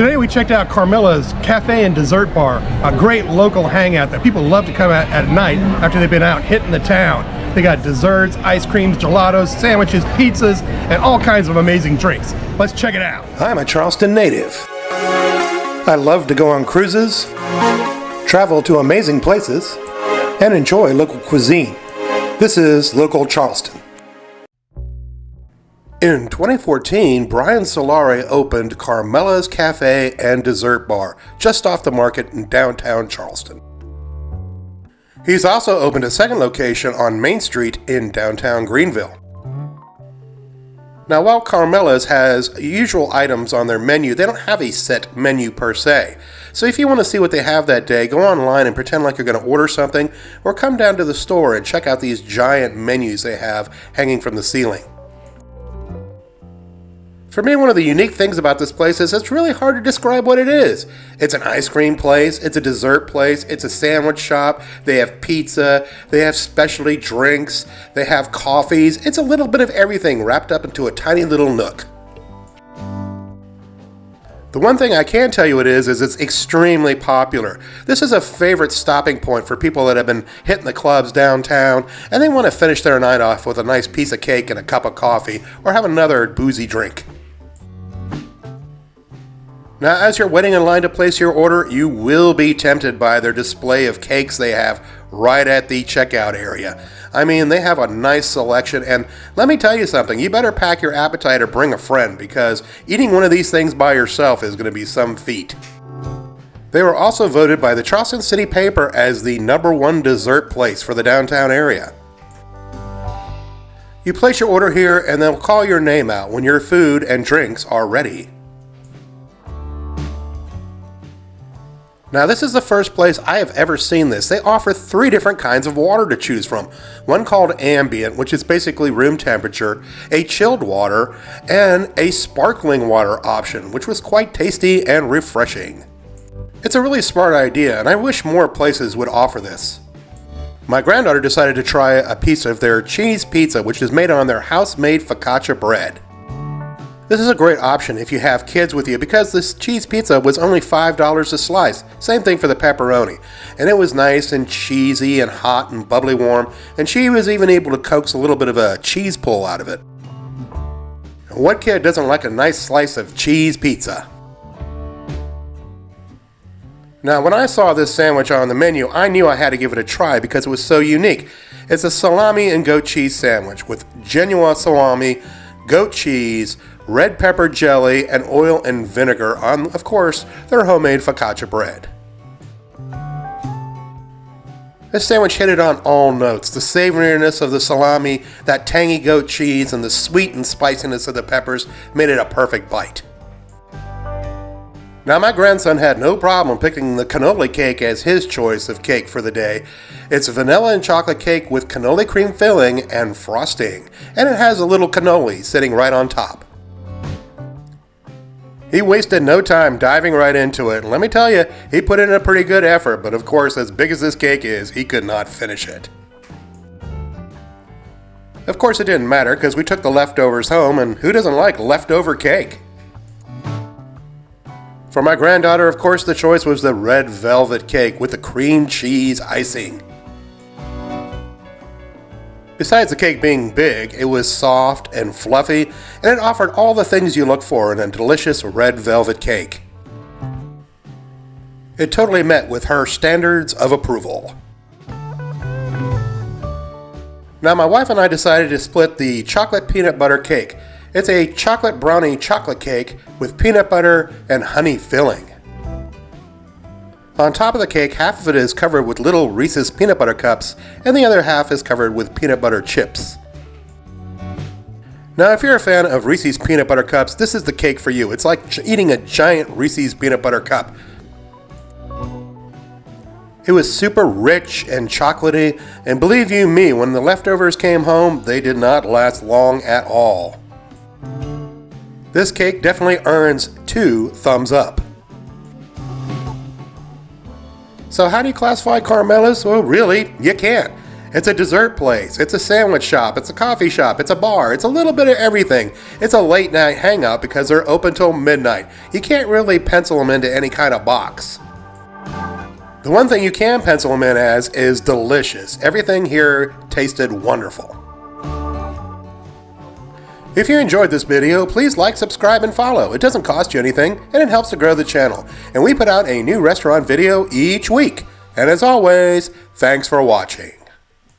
Today we checked out Carmella's Cafe and Dessert Bar, a great local hangout that people love to come at night after they've been out hitting the town. They got desserts, ice creams, gelatos, sandwiches, pizzas, and all kinds of amazing drinks. Let's check it out. I'm a Charleston native. I love to go on cruises, travel to amazing places, and enjoy local cuisine. This is Local Charleston. In 2014, Brian Solari opened Carmella's Cafe and Dessert Bar just off the market in downtown Charleston. He's also opened a second location on Main Street in downtown Greenville. Now, while Carmella's has usual items on their menu, they don't have a set menu per se. So if you want to see what they have that day, go online and pretend like you're going to order something, or come down to the store and check out these giant menus they have hanging from the ceiling. For me, one of the unique things about this place is it's really hard to describe what it is. It's an ice cream place, it's a dessert place, it's a sandwich shop, they have pizza, they have specialty drinks, they have coffees. It's a little bit of everything wrapped up into a tiny little nook. The one thing I can tell you is it's extremely popular. This is a favorite stopping point for people that have been hitting the clubs downtown and they want to finish their night off with a nice piece of cake and a cup of coffee or have another boozy drink. Now, as you're waiting in line to place your order, you will be tempted by their display of cakes they have right at the checkout area. I mean, they have a nice selection, and let me tell you something, you better pack your appetite or bring a friend, because eating one of these things by yourself is going to be some feat. They were also voted by the Charleston City Paper as the #1 dessert place for the downtown area. You place your order here, and they'll call your name out when your food and drinks are ready. Now, this is the first place I have ever seen this. They offer 3 different kinds of water to choose from. One called ambient, which is basically room temperature, a chilled water, and a sparkling water option, which was quite tasty and refreshing. It's a really smart idea, and I wish more places would offer this. My granddaughter decided to try a piece of their cheese pizza, which is made on their house-made focaccia bread. This is a great option if you have kids with you, because this cheese pizza was only $5 a slice. Same thing for the pepperoni. And it was nice and cheesy and hot and bubbly warm, and she was even able to coax a little bit of a cheese pull out of it. What kid doesn't like a nice slice of cheese pizza? Now, when I saw this sandwich on the menu, I knew I had to give it a try because it was so unique. It's a salami and goat cheese sandwich with genuine salami, goat cheese, red pepper jelly, and oil and vinegar on, of course, their homemade focaccia bread. This sandwich hit it on all notes. The savoriness of the salami, that tangy goat cheese, and the sweet and spiciness of the peppers made it a perfect bite. Now, my grandson had no problem picking the Canoli Cake as his choice of cake for the day. It's vanilla and chocolate cake with cannoli cream filling and frosting, and it has a little cannoli sitting right on top. He wasted no time diving right into it, and let me tell you, he put in a pretty good effort, but of course, as big as this cake is, he could not finish it. Of course, it didn't matter, because we took the leftovers home, and who doesn't like leftover cake? For my granddaughter, of course, the choice was the red velvet cake with the cream cheese icing. Besides the cake being big, it was soft and fluffy, and it offered all the things you look for in a delicious red velvet cake. It totally met with her standards of approval. Now, my wife and I decided to split the chocolate peanut butter cake. It's a chocolate brownie chocolate cake with peanut butter and honey filling. On top of the cake, half of it is covered with little Reese's peanut butter cups, and the other half is covered with peanut butter chips. Now, if you're a fan of Reese's peanut butter cups, this is the cake for you. It's like eating a giant Reese's peanut butter cup. It was super rich and chocolatey, and believe you me, when the leftovers came home, they did not last long at all. This cake definitely earns 2 thumbs up. So how do you classify Carmella's? Well, really, you can't. It's a dessert place, it's a sandwich shop, it's a coffee shop, it's a bar, it's a little bit of everything. It's a late night hangout because they're open till midnight. You can't really pencil them into any kind of box. The one thing you can pencil them in as is delicious. Everything here tasted wonderful. If you enjoyed this video, please like, subscribe, and follow. It doesn't cost you anything, and it helps to grow the channel. And we put out a new restaurant video each week. And as always, thanks for watching.